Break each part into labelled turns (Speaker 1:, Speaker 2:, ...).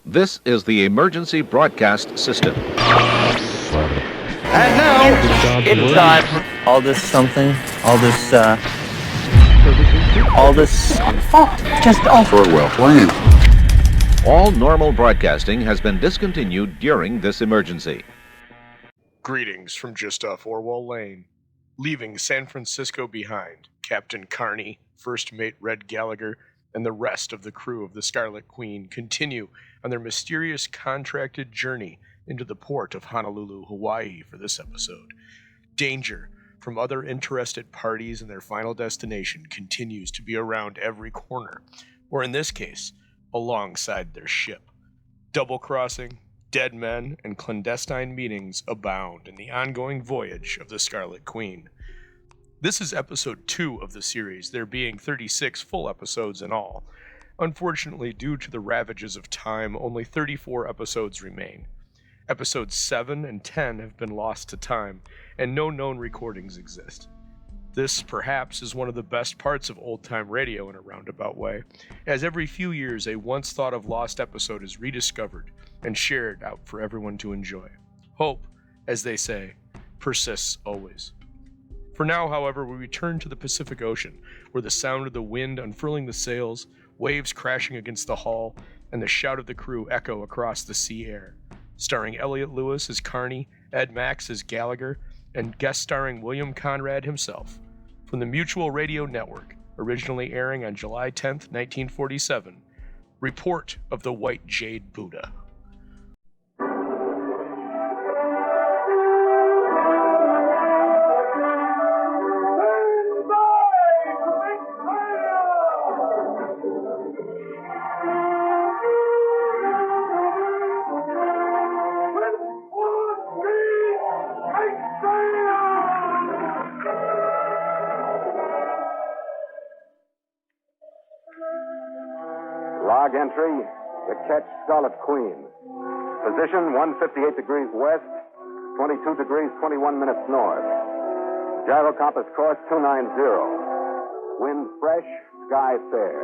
Speaker 1: This is the emergency broadcast system.
Speaker 2: And now, it's time for Aldous something. Aldous just off.
Speaker 3: Orwell playing.
Speaker 1: All normal broadcasting has been discontinued during this emergency.
Speaker 4: Greetings from just off Orwell Lane. Leaving San Francisco behind, Captain Karney, First Mate Red Gallagher, and the rest of the crew of the Scarlet Queen continue on their mysterious contracted journey into the port of Honolulu, Hawaii for this episode. Danger from other interested parties in their final destination continues to be around every corner, or in this case, alongside their ship. Double-crossing, dead men, and clandestine meetings abound in the ongoing voyage of the Scarlet Queen. This is episode 2 of the series, there being 36 full episodes in all. Unfortunately, due to the ravages of time, only 34 episodes remain. Episodes 7 and 10 have been lost to time, and no known recordings exist. This, perhaps, is one of the best parts of old-time radio in a roundabout way, as every few years a once-thought-of lost episode is rediscovered and shared out for everyone to enjoy. Hope, as they say, persists always. For now, however, we return to the Pacific Ocean, where the sound of the wind unfurling the sails, waves crashing against the hull, and the shout of the crew echo across the sea air. Starring Elliot Lewis as Karney, Ed Max as Gallagher, and guest starring William Conrad himself. From the Mutual Radio Network, originally airing on July 10th, 1947, Report of the White Jade Buddha.
Speaker 5: Log entry, the ketch Scarlet Queen. Position 158 degrees west, 22 degrees 21 minutes north. Gyro compass course 290. Wind fresh, sky fair.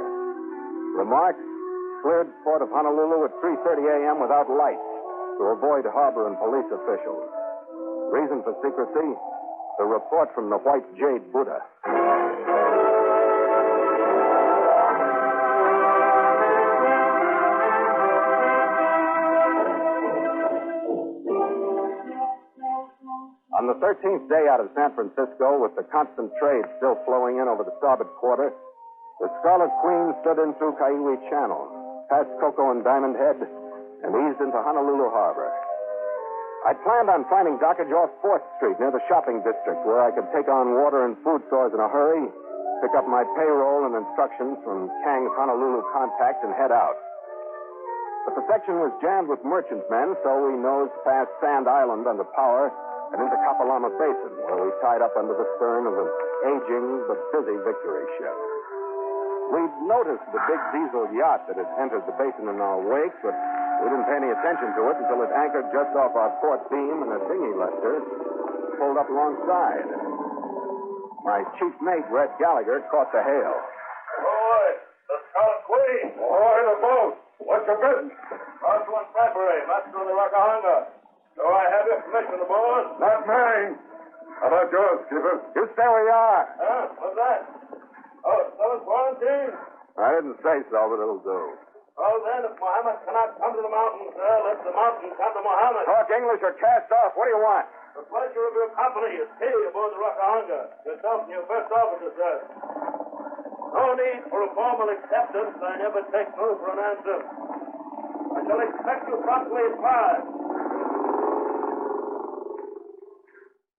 Speaker 5: Remarks, cleared port of Honolulu at 3:30 a.m. without lights to avoid harbor and police officials. Reason for secrecy, the report from the White Jade Buddha. On the 13th day out of San Francisco, with the constant trade still flowing in over the starboard quarter, the Scarlet Queen stood in through Kaiwi Channel, past Cocoa and Diamond Head, and eased into Honolulu Harbor. I planned on finding dockage off 4th Street near the shopping district, where I could take on water and food stores in a hurry, pick up my payroll and instructions from Kang's Honolulu contact, and head out. But the section was jammed with merchantmen, so we nosed past Sand Island under power and into Kapalama Basin, where we tied up under the stern of an aging but busy Victory ship. We'd noticed the big diesel yacht that had entered the basin in our wake, but we didn't pay any attention to it until it anchored just off our port beam and a dinghy lester pulled up alongside. My chief mate, Red Gallagher, caught the hail.
Speaker 6: Ahoy! The Scarlet Queen! Ahoy, the boat! What's your business? Rosalind February, master of the Rockahonga. Do I have your permission aboard? Not mine. How about yours, Skipper?
Speaker 5: You stay where you are.
Speaker 6: Huh? What's that? Oh, so it's quarantine?
Speaker 5: I didn't say so, but it'll do.
Speaker 6: Oh, then, if Muhammad cannot come to the mountains, let the mountains come to Muhammad.
Speaker 5: Talk English or cast off. What do you want?
Speaker 6: The pleasure of your company is key aboard the Rockahonga. Yourself and your first officer, sir. No need for a formal acceptance. I never take no for an answer. I shall expect you promptly at 5.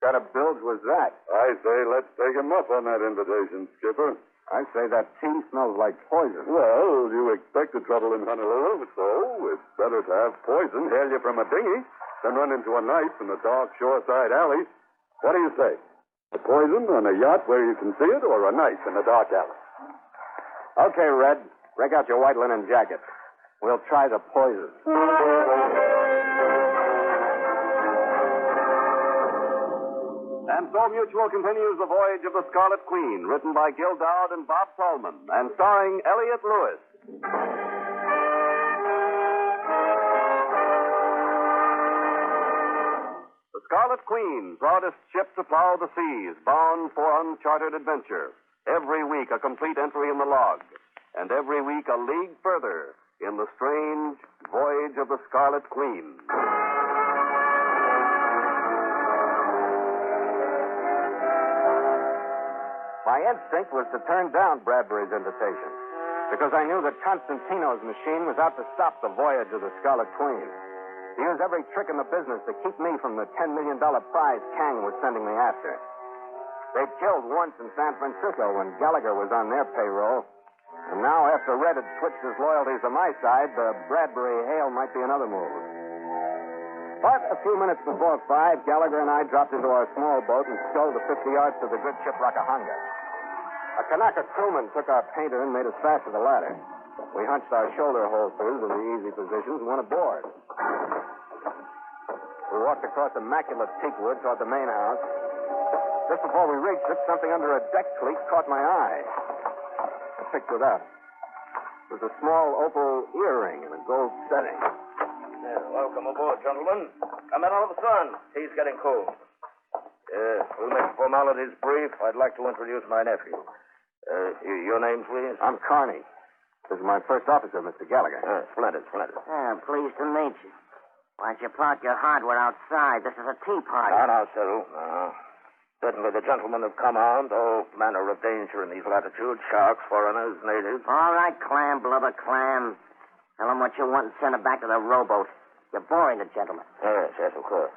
Speaker 5: What kind of bilge was that?
Speaker 6: I say let's take him up on that invitation, Skipper.
Speaker 5: I say that tea smells like poison.
Speaker 6: Well, you expected trouble in Honolulu, so it's better to have poison hail you from a dinghy than run into a knife in a dark shoreside alley. What do you say? A poison on a yacht where you can see it, or a knife in a dark alley?
Speaker 5: Okay, Red. Break out your white linen jacket. We'll try the poison. And so Mutual continues the voyage of the Scarlet Queen, written by Doud and Bob Tallman, and starring Elliot Lewis. Scarlet Queen, proudest ship to plow the seas, bound for uncharted adventure. Every week a complete entry in the log, and every week a league further in the strange Voyage of the Scarlet Queen. My instinct was to turn down Bradbury's invitation, because I knew that Constantino's machine was out to stop the Voyage of the Scarlet Queen. He used every trick in the business to keep me from the $10 million prize Kang was sending me after. They'd killed once in San Francisco when Gallagher was on their payroll. And now, after Red had switched his loyalties to my side, the Bradbury hail might be another move. But a few minutes before 5, Gallagher and I dropped into our small boat and sculled the 50 yards to the good ship Rakahanga. A Kanaka crewman took our painter and made us fast to the ladder. We hunched our shoulder holsters in the easy positions and went aboard. We walked across immaculate teakwood toward the main house. Just before we reached it, something under a deck cleat caught my eye. I picked it up. It was a small opal earring in a gold setting.
Speaker 3: Welcome aboard, gentlemen. Come in out of the sun. Tea's getting cold. We'll make formalities brief. I'd like to introduce my nephew. Your name, please?
Speaker 5: I'm Karney. This is my first officer, Mr. Gallagher.
Speaker 3: Splendid.
Speaker 7: Pleased to meet you. Why don't you park your hardware outside? This is a tea party.
Speaker 3: No, Cyril. Certainly the gentlemen have come armed. All manner of danger in these latitudes. Sharks, foreigners, natives.
Speaker 7: All right, clam, blubber, clam. Tell them what you want and send them back to the rowboat. You're boring the gentleman.
Speaker 3: Yes, of course.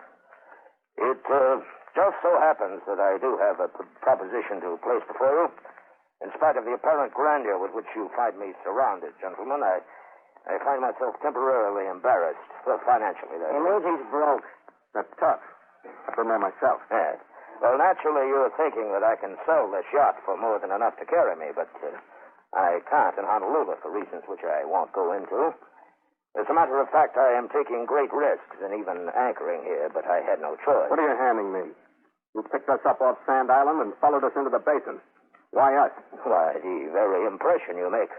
Speaker 3: It just so happens that I do have a proposition to place before you. In spite of the apparent grandeur with which you find me surrounded, gentlemen, I find myself temporarily embarrassed. Well, financially, that
Speaker 7: He means he's broke.
Speaker 5: That's tough. I've been there myself.
Speaker 3: Yes. Well, naturally, you're thinking that I can sell this yacht for more than enough to carry me, but I can't in Honolulu for reasons which I won't go into. As a matter of fact, I am taking great risks in even anchoring here, but I had no choice.
Speaker 5: What are you handing me? You picked us up off Sand Island and followed us into the basin. Why us?
Speaker 3: Why, the very impression you make.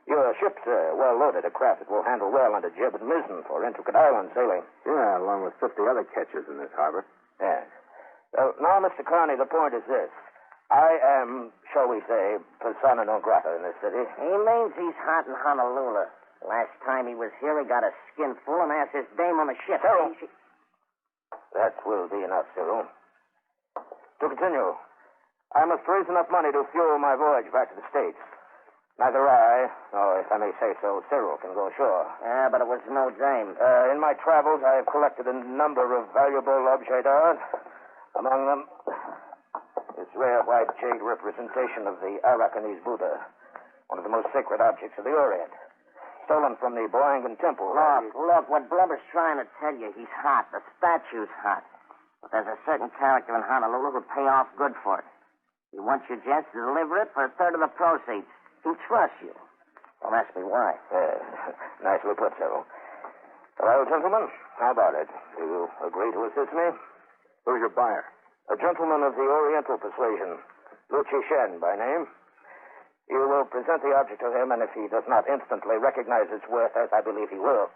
Speaker 3: Your ship's well-loaded, a craft that will handle well under jib and mizzen for intricate island sailing.
Speaker 5: Yeah, along with 50 other catchers in this harbor.
Speaker 3: Yes. Well, now, Mr. Karney, the point is this. I am, shall we say, persona non grata in this city.
Speaker 7: He means he's hot in Honolulu. Last time he was here, he got a skin full and asked his dame on the ship.
Speaker 3: Cyril. That will be enough, Cyril. To continue, I must raise enough money to fuel my voyage back to the States. Neither I, or if I may say so, Cyril can go ashore.
Speaker 7: Yeah, but it was no dame.
Speaker 3: In my travels, I have collected a number of valuable objets d'art. Among them, this rare white jade representation of the Arakanese Buddha, one of the most sacred objects of the Orient, stolen from the Boangan Temple.
Speaker 7: Look, what Blubber's trying to tell you, he's hot. The statue's hot. But there's a certain character in Honolulu who'll pay off good for it. He wants you gents to deliver it for a third of the proceeds. He trusts you. Don't ask me why.
Speaker 3: Nicely put, Cyril. Well, gentlemen, how about it? Do you agree to assist me?
Speaker 5: Who's your buyer?
Speaker 3: A gentleman of the Oriental persuasion, Luchi Shen by name. You will present the object to him, and if he does not instantly recognize its worth, as I believe he will,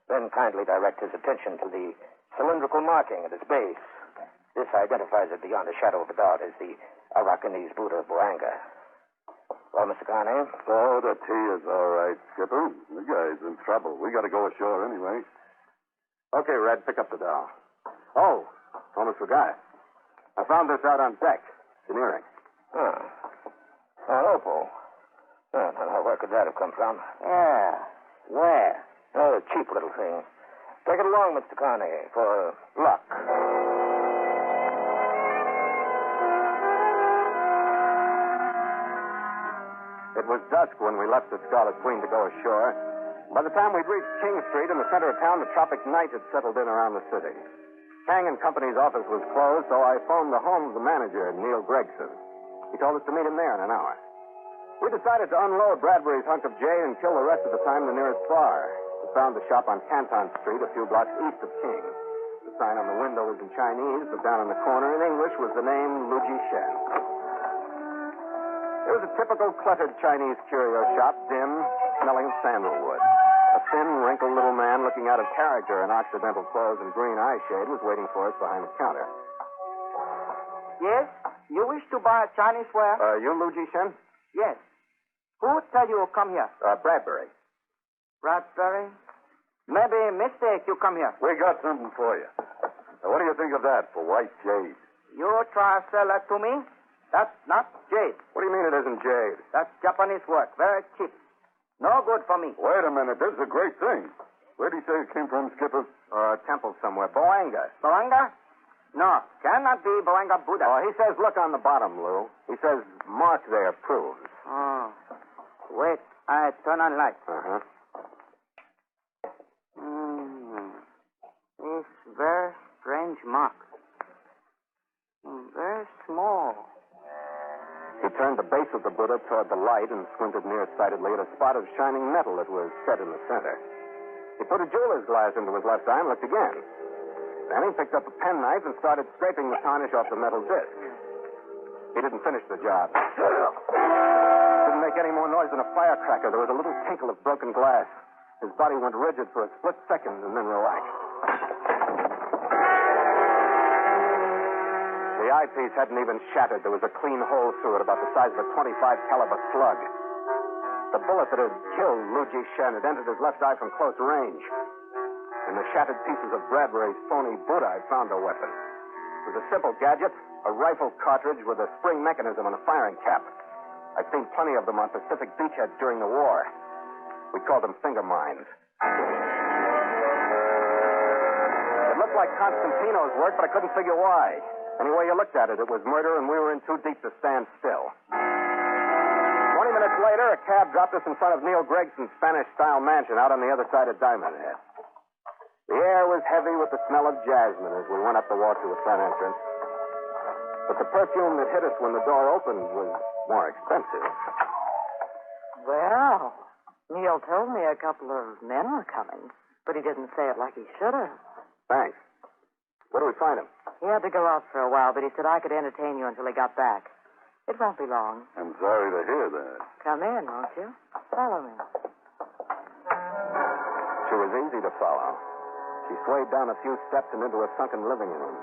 Speaker 3: then kindly direct his attention to the cylindrical marking at its base. This identifies it beyond a shadow of a doubt as the Arakanese Buddha Boanga. Well, Mr. Karney?
Speaker 6: Oh, the tea is all right, Skipper. The guy's in trouble. We got to go ashore anyway.
Speaker 5: Okay, Red, pick up the doll. Oh, almost forgot. I found this out on deck. It's an earring.
Speaker 3: An opal. Now, where could that have come from?
Speaker 7: Yeah. Where?
Speaker 3: Oh, a cheap little thing. Take it along, Mr. Karney, for luck.
Speaker 5: It was dusk when we left the Scarlet Queen to go ashore. By the time we'd reached King Street in the center of town, the tropic night had settled in around the city. Kang and Company's office was closed, so I phoned the home of the manager, Neil Gregson. He told us to meet him there in an hour. We decided to unload Bradbury's hunk of Jade and kill the rest of the time in the nearest bar. We found the shop on Canton Street, a few blocks east of King. The sign on the window was in Chinese, but down in the corner in English was the name Luji Shen. It was a typical cluttered Chinese curio shop, dim, smelling of sandalwood. A thin, wrinkled little man looking out of character in Occidental clothes and green eye shade was waiting for us behind the counter.
Speaker 8: Yes? You wish to buy Chinese ware?
Speaker 5: You Lu Jishen?
Speaker 8: Yes. Who tell you come here?
Speaker 5: Bradbury.
Speaker 8: Bradbury? Maybe mistake you come here.
Speaker 6: We got something for you. Now, what do you think of that for white Jade?
Speaker 8: You try to sell that to me? That's not Jade.
Speaker 5: What do you mean it isn't Jade?
Speaker 8: That's Japanese work. Very cheap. No good for me.
Speaker 6: Wait a minute. This is a great thing. Where do you say it came from, Skipper?
Speaker 5: Temple somewhere. Boanga.
Speaker 8: Boanga? No, cannot be Boanga Buddha.
Speaker 5: Oh, he says look on the bottom, Lou. He says mark there proves.
Speaker 8: Oh. Wait, I turn on light.
Speaker 5: Uh-huh.
Speaker 8: It's very strange mark. Very small.
Speaker 5: He turned the base of the Buddha toward the light and squinted nearsightedly at a spot of shining metal that was set in the center. He put a jeweler's glass into his left eye and looked again. Then he picked up a penknife and started scraping the tarnish off the metal disc. He didn't finish the job. Didn't make any more noise than a firecracker. There was a little tinkle of broken glass. His body went rigid for a split second and then relaxed. The eyepiece hadn't even shattered. There was a clean hole through it about the size of a .25 caliber slug. The bullet that had killed Lu Jishen had entered his left eye from close range. In the shattered pieces of Bradbury's phony Buddha, I found a weapon. It was a simple gadget, a rifle cartridge with a spring mechanism and a firing cap. I'd seen plenty of them on Pacific beachheads during the war. We called them finger mines. It looked like Constantino's work, but I couldn't figure why. Any way you looked at it, it was murder, and we were in too deep to stand still. 20 minutes later, a cab dropped us in front of Neil Gregson's Spanish-style mansion out on the other side of Diamond Head. The air was heavy with the smell of jasmine as we went up the walk to the front entrance. But the perfume that hit us when the door opened was more expensive.
Speaker 9: Well, Neil told me a couple of men were coming, but he didn't say it like he should have.
Speaker 5: Thanks. Where do we find him?
Speaker 9: He had to go out for a while, but he said I could entertain you until he got back. It won't be long.
Speaker 6: I'm sorry to hear that.
Speaker 9: Come in, won't you? Follow me.
Speaker 5: She was easy to follow. She swayed down a few steps and into a sunken living room.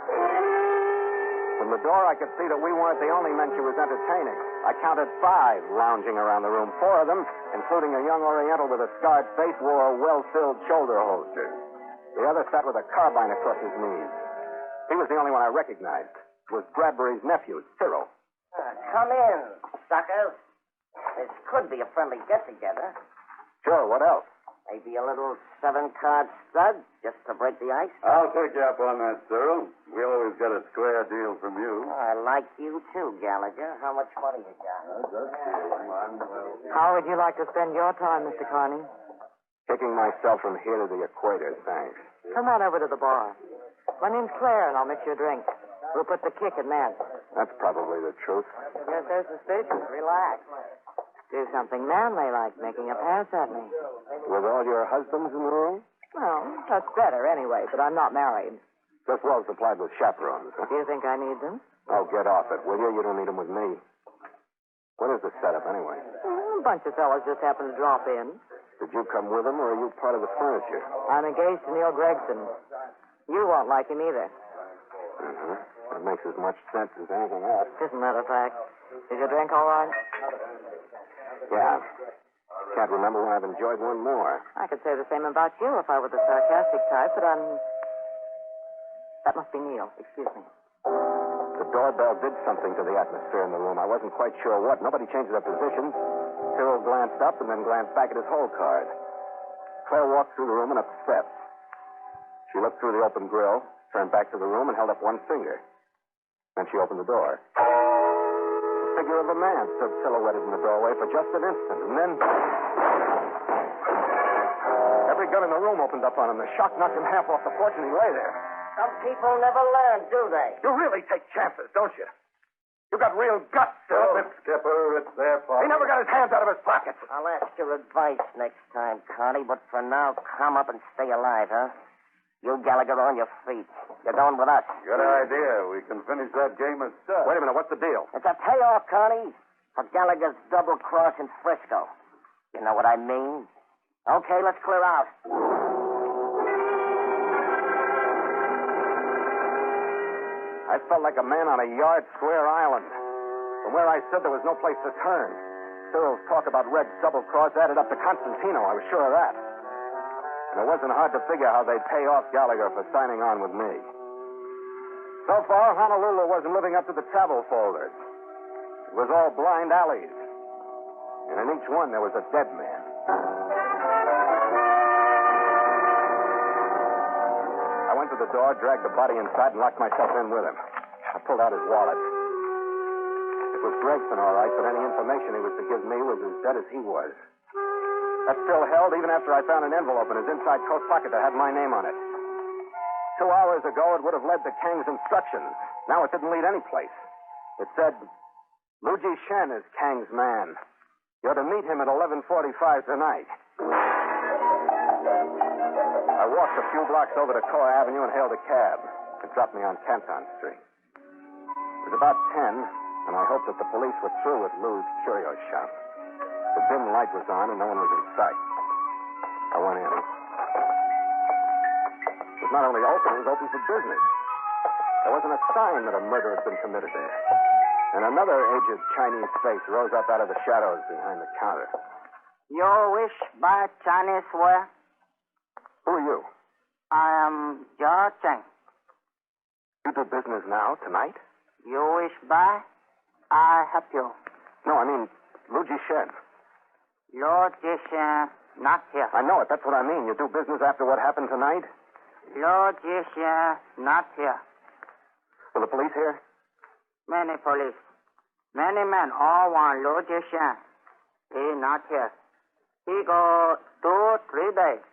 Speaker 5: From the door, I could see that we weren't the only men she was entertaining. I counted 5 lounging around the room. 4 of them, including a young Oriental with a scarred face, wore a well-filled shoulder holster. The other sat with a carbine across his knees. He was the only one I recognized. It was Bradbury's nephew, Cyril.
Speaker 7: Come in, suckers. This could be a friendly get-together.
Speaker 5: Sure, what else?
Speaker 7: Maybe a little 7-card stud just to break the ice.
Speaker 6: I'll take you up on that, Cyril. We always get a square deal from you.
Speaker 7: I like you, too, Gallagher. How much money you got?
Speaker 9: How would you like to spend your time, Mr. Karney?
Speaker 5: Kicking myself from here to the equator, thanks.
Speaker 9: Come on over to the bar. My name's Claire, and I'll mix you a drink. We'll put the kick in that.
Speaker 5: That's probably the truth.
Speaker 9: Yes, they're suspicious. Relax. Do something manly like making a pass at me.
Speaker 5: With all your husbands in the room?
Speaker 9: Well, that's better anyway, but I'm not married.
Speaker 5: Just well supplied with chaperones, huh?
Speaker 9: Do you think I need them?
Speaker 5: Oh, get off it, will you? You don't need them with me. What is the setup, anyway?
Speaker 9: A bunch of fellas just happened to drop in.
Speaker 5: Did you come with them, or are you part of the furniture?
Speaker 9: I'm engaged to Neil Gregson. You won't like him either.
Speaker 5: Mm-hmm. That makes as much sense as anything else.
Speaker 9: As a matter of fact. Is your drink all right?
Speaker 5: Yeah. Can't remember when I've enjoyed one more.
Speaker 9: I could say the same about you if I were the sarcastic type, but I'm... That must be Neil. Excuse me.
Speaker 5: The doorbell did something to the atmosphere in the room. I wasn't quite sure what. Nobody changed their positions. Cyril glanced up and then glanced back at his hole card. Claire walked through the room and up the steps. She looked through the open grill, turned back to the room, and held up one finger. Then she opened the door. The figure of a man stood silhouetted in the doorway for just an instant, and then... Every gun in the room opened up on him. The shock knocked him half off the porch, and he lay there.
Speaker 7: Some people never learn, do they?
Speaker 5: You really take chances, don't you? You got real guts, Cyril.
Speaker 6: Stop it, Skipper. It's their fault.
Speaker 5: He never got his hands out of his pockets.
Speaker 7: I'll ask your advice next time, Karney, but for now, calm up and stay alive, huh? You, Gallagher, on your feet. You're going with us.
Speaker 6: Good idea. We can finish that game of stuff.
Speaker 5: Wait a minute. What's the deal?
Speaker 7: It's a payoff, Karney, for Gallagher's double cross in Frisco. You know what I mean? Okay, let's clear out.
Speaker 5: I felt like a man on a yard square island. From where I stood, there was no place to turn. Cyril's talk about Red's double-cross added up to Constantino. I was sure of that. And it wasn't hard to figure how they'd pay off Gallagher for signing on with me. So far, Honolulu wasn't living up to the travel folders. It was all blind alleys. And in each one, there was a dead man. I went to the door, dragged the body inside, and locked myself in with him. I pulled out his wallet. It was Gregson, all right, but any information he was to give me was as dead as he was. That still held even after I found an envelope in his inside coat pocket that had my name on it. 2 hours ago, it would have led to Kang's instructions. Now it didn't lead any place. It said, Luji Shen is Kang's man. You're to meet him at 11:45 tonight. I walked a few blocks over to Koa Avenue and hailed a cab. It dropped me on Canton Street. It was about 10, and I hoped that the police were through with Lou's curio shop. The dim light was on, and no one was in sight. I went in. It was not only open, it was open for business. There wasn't a sign that a murder had been committed there. And another aged Chinese face rose up out of the shadows behind the counter.
Speaker 7: You wish buy Chinese ware?
Speaker 5: Who are you?
Speaker 7: I am Jia Cheng.
Speaker 5: You do business now, tonight?
Speaker 7: You wish buy? I help you.
Speaker 5: No, I mean, Luji Shen.
Speaker 7: Lord Jishan, not here.
Speaker 5: I know it. That's what I mean. You do business after what happened tonight?
Speaker 7: Lord Jishan, not here.
Speaker 5: Were the police here?
Speaker 7: Many police. Many men all want Lord Jishan. He not here. He go 2-3 days.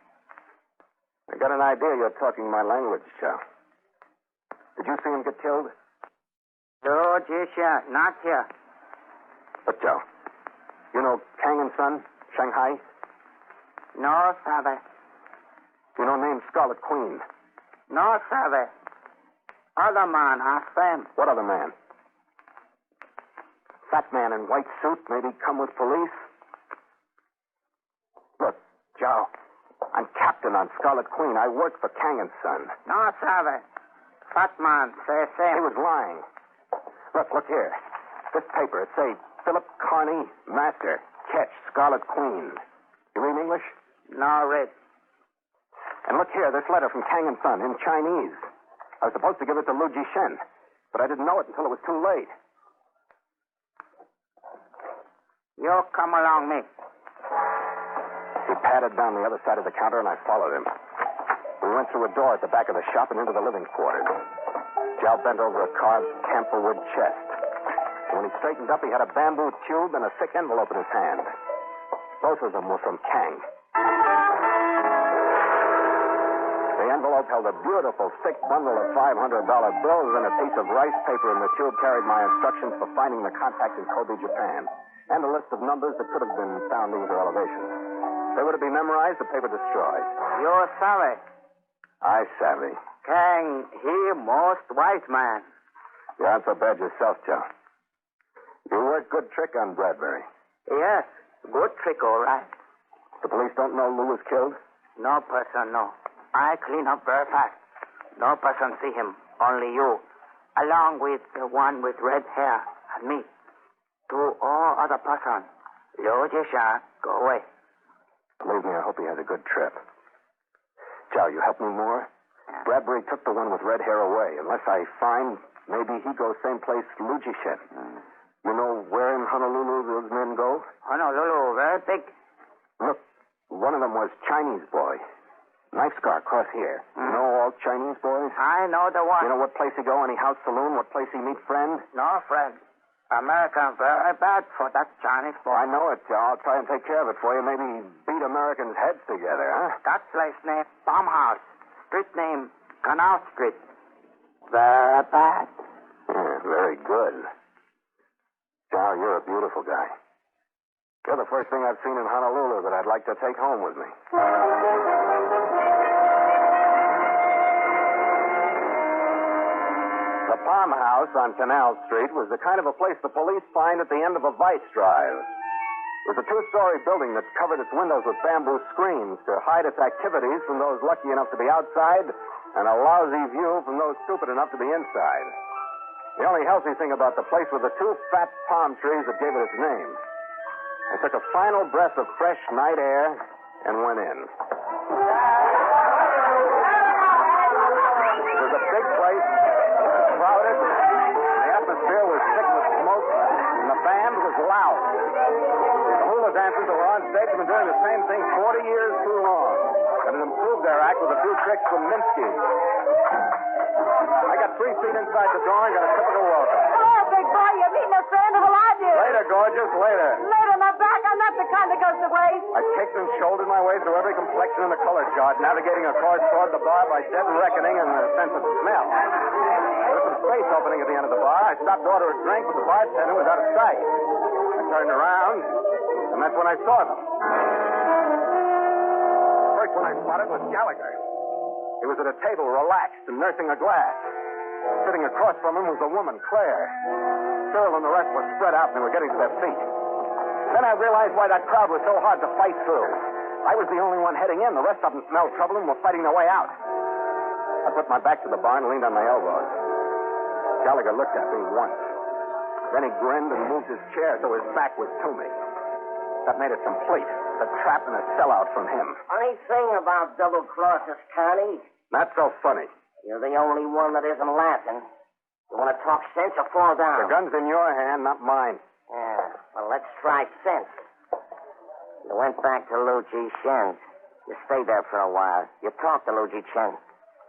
Speaker 5: I got an idea you're talking my language, Chow. Did you see him get killed?
Speaker 7: Lord Jishan, not here.
Speaker 5: But, Chow, you know Kang and Son, Shanghai?
Speaker 7: No, Sabe.
Speaker 5: You know named Scarlet Queen?
Speaker 7: No, Sabe. Other man, ask them.
Speaker 5: What other man? Fat man in white suit, maybe come with police? Look, Joe, I'm captain on Scarlet Queen. I work for Kang and Son.
Speaker 7: No, Sabe. Fat man, say same.
Speaker 5: He was lying. Look here. This paper, it say Philip Karney, Master, Catch, Scarlet Queen. You read English?
Speaker 7: No, read.
Speaker 5: And look here, this letter from Kang and Son in Chinese. I was supposed to give it to Lu Jishen, but I didn't know it until it was too late.
Speaker 7: You come along me.
Speaker 5: He padded down the other side of the counter, and I followed him. We went through a door at the back of the shop and into the living quarters. Joe bent over a carved camphorwood chest. And when he straightened up, he had a bamboo tube and a thick envelope in his hand. Both of them were from Kang. The envelope held a beautiful, thick bundle of $500 bills and a piece of rice paper, and the tube carried my instructions for finding the contact in Kobe, Japan, and a list of numbers that could have been soundings or elevations. They were to be memorized, the paper destroyed.
Speaker 7: You're savvy.
Speaker 5: I savvy.
Speaker 7: Kang, he most wise man.
Speaker 5: You aren't so bad yourself, Joe. You worked good trick on Bradbury.
Speaker 7: Yes, good trick, all right.
Speaker 5: The police don't know Lou was killed?
Speaker 7: No person, no. I clean up very fast. No person see him, only you. Along with the one with red hair and me. To all other person, Liu Jishan, go away.
Speaker 5: Believe me, I hope he has a good trip. Chow, you help me more?
Speaker 7: Yeah.
Speaker 5: Bradbury took the one with red hair away. Unless I find, maybe he goes same place Lu Jishen. You know where in Honolulu those men go?
Speaker 7: Honolulu, very big.
Speaker 5: Look, one of them was Chinese boy. Knife scar across here. You know all Chinese boys?
Speaker 7: I know the one.
Speaker 5: You know what place he go? Any house saloon? What place he meet friend?
Speaker 7: No, friend. American very bad for that Chinese boy.
Speaker 5: I know it, Joe. I'll try and take care of it for you. Maybe beat Americans' heads together, huh?
Speaker 7: That place named Farmhouse. Street name Canal Street. Very bad.
Speaker 5: Yeah, very good. Joe, you're a beautiful guy. You're the first thing I've seen in Honolulu that I'd like to take home with me. The farmhouse on Canal Street was the kind of a place the police find at the end of a vice drive. It was a two-story building that covered its windows with bamboo screens to hide its activities from those lucky enough to be outside and a lousy view from those stupid enough to be inside. The only healthy thing about the place were the two fat palm trees that gave it its name. I took a final breath of fresh night air and went in. It was a big place, crowded, and the atmosphere was thick with smoke, and the band was loud. The hula dancers who were on stage had been doing the same thing 40 years too long, and had improved their act with a few tricks from Minsky. I got 3 feet inside the door and got a typical welcome.
Speaker 10: Oh, big boy, you're meeting a friend. How are you?
Speaker 5: Later, gorgeous, later.
Speaker 10: Later, my back. I'm not the kind that goes to waste.
Speaker 5: I kicked and shouldered my way through every complexion in the color chart, navigating a course toward the bar by dead reckoning and the sense of smell. There was some space opening at the end of the bar. I stopped to order a drink, but the bartender was out of sight. I turned around, and that's when I saw them. The first one I spotted was Gallagher. He was at a table, relaxed and nursing a glass. Sitting across from him was a woman, Claire. Cyril and the rest were spread out, and they were getting to their feet. Then I realized why that crowd was so hard to fight through. I was the only one heading in. The rest of them smelled trouble and were fighting their way out. I put my back to the bar and leaned on my elbows. Gallagher looked at me once. Then he grinned and moved his chair so his back was to me. That made it complete. A trap and a sellout from him.
Speaker 7: Funny thing about double crosses, Karney.
Speaker 5: Not so funny.
Speaker 7: You're the only one that isn't laughing. You want to talk sense or fall down?
Speaker 5: The gun's in your hand, not mine.
Speaker 7: Yeah, well, let's try sense. You went back to Lu Ji Shen's. You stayed there for a while. You talked to Lu Ji Shen.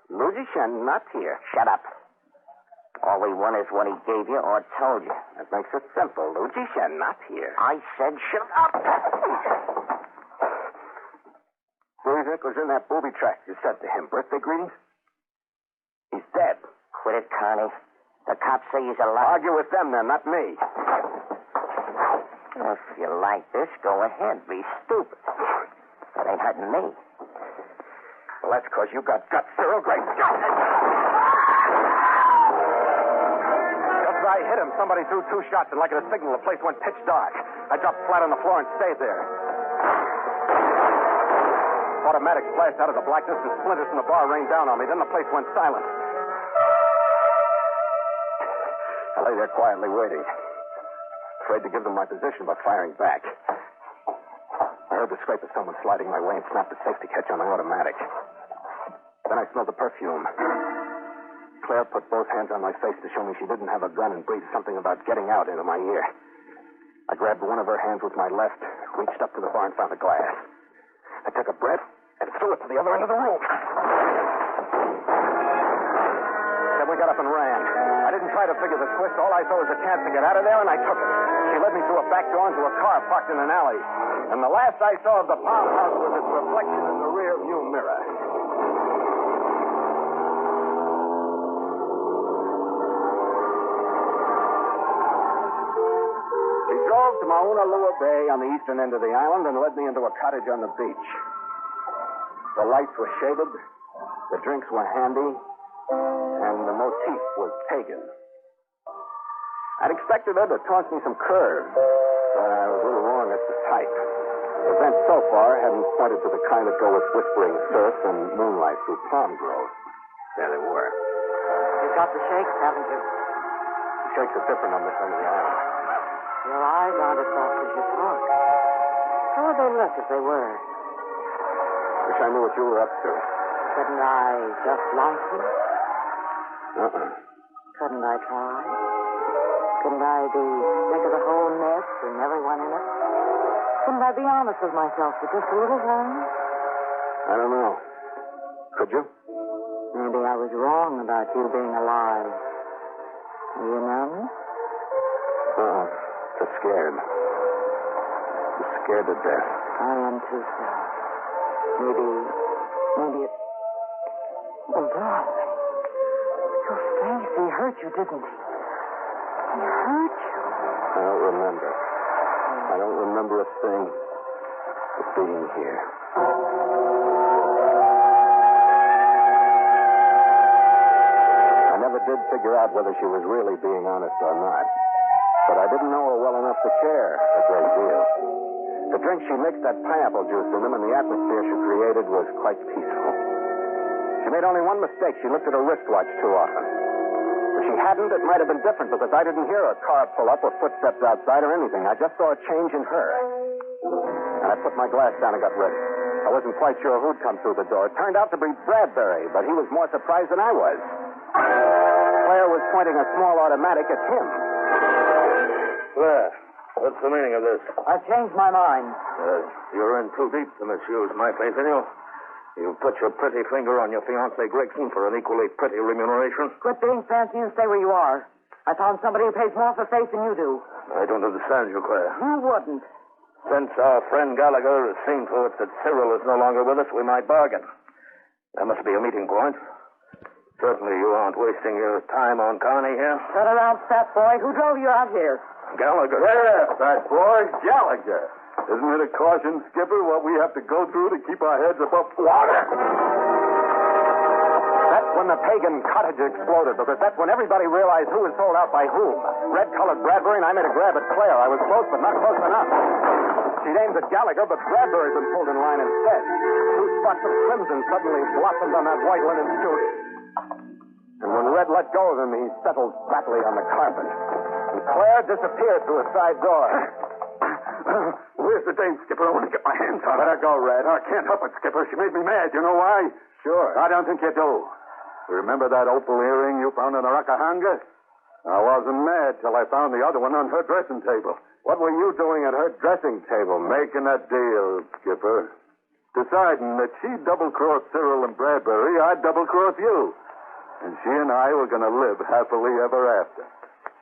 Speaker 5: Lu Ji Shen not here.
Speaker 7: Shut up. All we want is what he gave you or told you.
Speaker 5: That makes it simple. Lu Ji Shen not here.
Speaker 7: I said shut up.
Speaker 5: Who do you think was in that booby track you said to him? Birthday greetings? He's dead.
Speaker 7: Quit it, Karney. The cops say he's alive.
Speaker 5: Argue with them, then, not me.
Speaker 7: If you like this, go ahead. Be stupid. That ain't hurting me.
Speaker 5: Well, that's because you got guts, Cyril. Great guts. Just as I hit him, somebody threw 2 shots, and like at a signal, the place went pitch dark. I dropped flat on the floor and stayed there. Automatic flashed out of the blackness, and splinters from the bar rained down on me. Then the place went silent. I lay there quietly waiting, afraid to give them my position by firing back. I heard the scrape of someone sliding my way and snapped the safety catch on my automatic. Then I smelled the perfume. Claire put both hands on my face to show me she didn't have a gun and breathed something about getting out into my ear. I grabbed one of her hands with my left, reached up to the bar and found a glass. I took a breath and threw it to the other end of the room. Then we got up and ran. I didn't try to figure the twist. All I saw was a chance to get out of there, and I took it. She led me through a back door into a car parked in an alley. And the last I saw of the palm house was its reflection in the rear view mirror. She drove to Mauna Lua Bay on the eastern end of the island and led me into a cottage on the beach. The lights were shaded, the drinks were handy, and the motif was pagan. I'd expected her to toss me some curves, but I was a little wrong as to type. Events so far hadn't pointed to the kind that go with whispering surf and moonlight through palm groves. There they were.
Speaker 9: You've got the shakes, haven't you?
Speaker 5: The shakes are different on this end of the island.
Speaker 9: Your eyes aren't as soft as you talk. How would they look if they were?
Speaker 5: Wish I knew what you were up to.
Speaker 9: Couldn't I just like you? Couldn't I try? Couldn't I be sick of the whole nest and everyone in it? Couldn't I be honest with myself for just a little while?
Speaker 5: I don't know. Could you?
Speaker 9: Maybe I was wrong about you being alive. Are you numb?
Speaker 5: Just scared. I'm scared to death.
Speaker 9: I am too, sir. Maybe it... Oh, darling. Your face, he hurt you, didn't he? He hurt you.
Speaker 5: I don't remember. I don't remember a thing but being here. I never did figure out whether she was really being honest or not. But I didn't know her well enough to care a great deal. The drink she mixed had pineapple juice in them, and the atmosphere she created was quite peaceful. She made only one mistake. She looked at her wristwatch too often. If she hadn't, it might have been different, because I didn't hear a car pull up or footsteps outside or anything. I just saw a change in her. And I put my glass down and got ready. I wasn't quite sure who'd come through the door. It turned out to be Bradbury, but he was more surprised than I was. Claire was pointing a small automatic at him.
Speaker 3: Claire, what's the meaning of this?
Speaker 8: I've changed my mind.
Speaker 3: You're in too deep to misuse my faith in you. You put your pretty finger on your fiancé Gregson for an equally pretty remuneration.
Speaker 8: Quit being fancy and stay where you are. I found somebody who pays more for faith than you do.
Speaker 3: I don't understand you, Claire.
Speaker 8: You wouldn't.
Speaker 3: Since our friend Gallagher has seen to it that Cyril is no longer with us, we might bargain. There must be a meeting point. Certainly you aren't wasting your time on Karney here.
Speaker 8: Cut around, fat boy. Who drove you out here?
Speaker 3: Gallagher.
Speaker 6: Yeah, fat boy, Gallagher. Isn't it a caution, Skipper, what we have to go through to keep our heads above water?
Speaker 5: That's when the pagan cottage exploded, because that's when everybody realized who was sold out by whom. Red-colored Bradbury, and I made a grab at Claire. I was close, but not close enough. She'd aimed at Gallagher, but Bradbury had been pulled in line instead. Two spots of crimson suddenly blossomed on that white linen suit. And when Red let go of him, he settled flatly on the carpet. And Claire disappeared through a side door.
Speaker 6: Where's the dame, Skipper? I want to get my hands on her. Let her go, Red. I can't help it, Skipper. She made me mad. You know why?
Speaker 5: Sure.
Speaker 6: I don't think you do. Remember that opal earring you found in the Rakahanga? I wasn't mad till I found the other one on her dressing table.
Speaker 5: What were you doing at her dressing table?
Speaker 6: Making a deal, Skipper. Deciding that she'd double-cross Cyril and Bradbury, I'd double-cross you. And she and I were going to live happily ever after.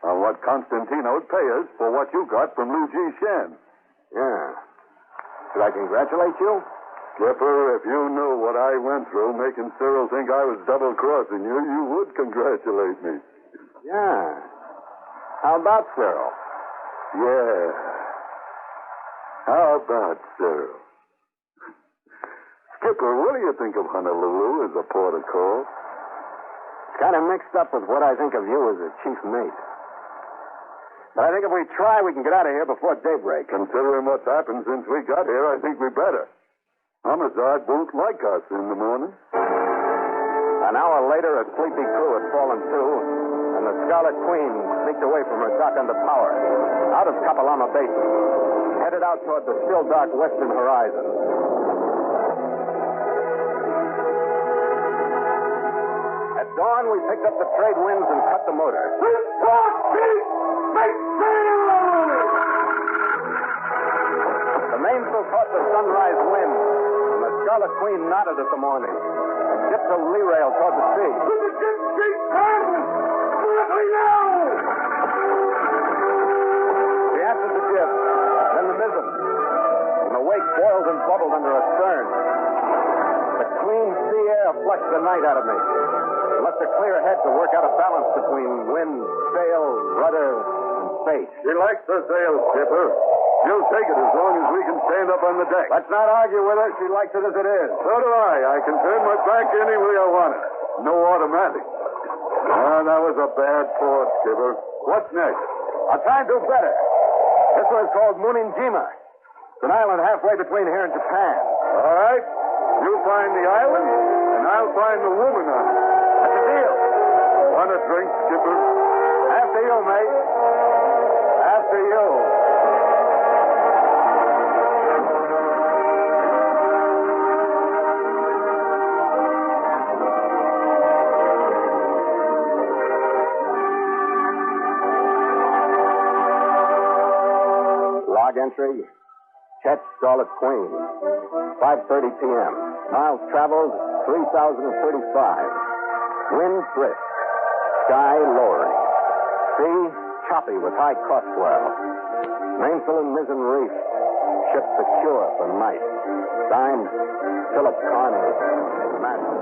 Speaker 6: On what Constantino'd pay us for what you got from Lu Ji Shen.
Speaker 5: Yeah. Should I congratulate you?
Speaker 6: Skipper, if you knew what I went through making Cyril think I was double-crossing you, you would congratulate me.
Speaker 5: Yeah. How about Cyril?
Speaker 6: Yeah. How about Cyril? Skipper, what do you think of Honolulu as a port of call?
Speaker 5: It's kind of mixed up with what I think of you as a chief mate. But I think if we try, we can get out of here before daybreak.
Speaker 6: Considering what's happened since we got here, I think we better. Homicide won't like us in the morning.
Speaker 5: An hour later, a sleepy crew had fallen to, and the Scarlet Queen sneaked away from her dock under power, out of Kapalama Basin, headed out toward the still dark western horizon. At dawn, we picked up the trade winds and cut the motor. The mainsail caught the sunrise wind, and the Scarlet Queen nodded at the morning and dipped her lee rail toward the sea. We answered the jib, then the mizzen, and the wake boiled and bubbled under her stern. The clean sea air flushed the night out of me. It left a clear head to work out a balance between wind, sail, rudder, and fate.
Speaker 6: She likes the sail, Skipper. She'll take it as long as we can stand up on the deck.
Speaker 5: Let's not argue with her. She likes it as it is.
Speaker 6: So do I. I can turn my back any way I want it. No automatic. That was a bad port, Skipper. What's next?
Speaker 5: I'll try and do better. This one's called Muninjima. It's an island halfway between here and Japan.
Speaker 6: All right. You find the island, and I'll find the woman on it.
Speaker 5: That's a deal.
Speaker 6: Want a drink, Skipper?
Speaker 5: After you, mate. After you. Log entry. Chet Scarlet Queen. 5:30 p.m. Miles traveled 3,035. Wind brisk. Sky lowering. Sea choppy with high cross swell. Mainsail and mizzen reef. Ship secure for night. Signed, Philip Karney, Master.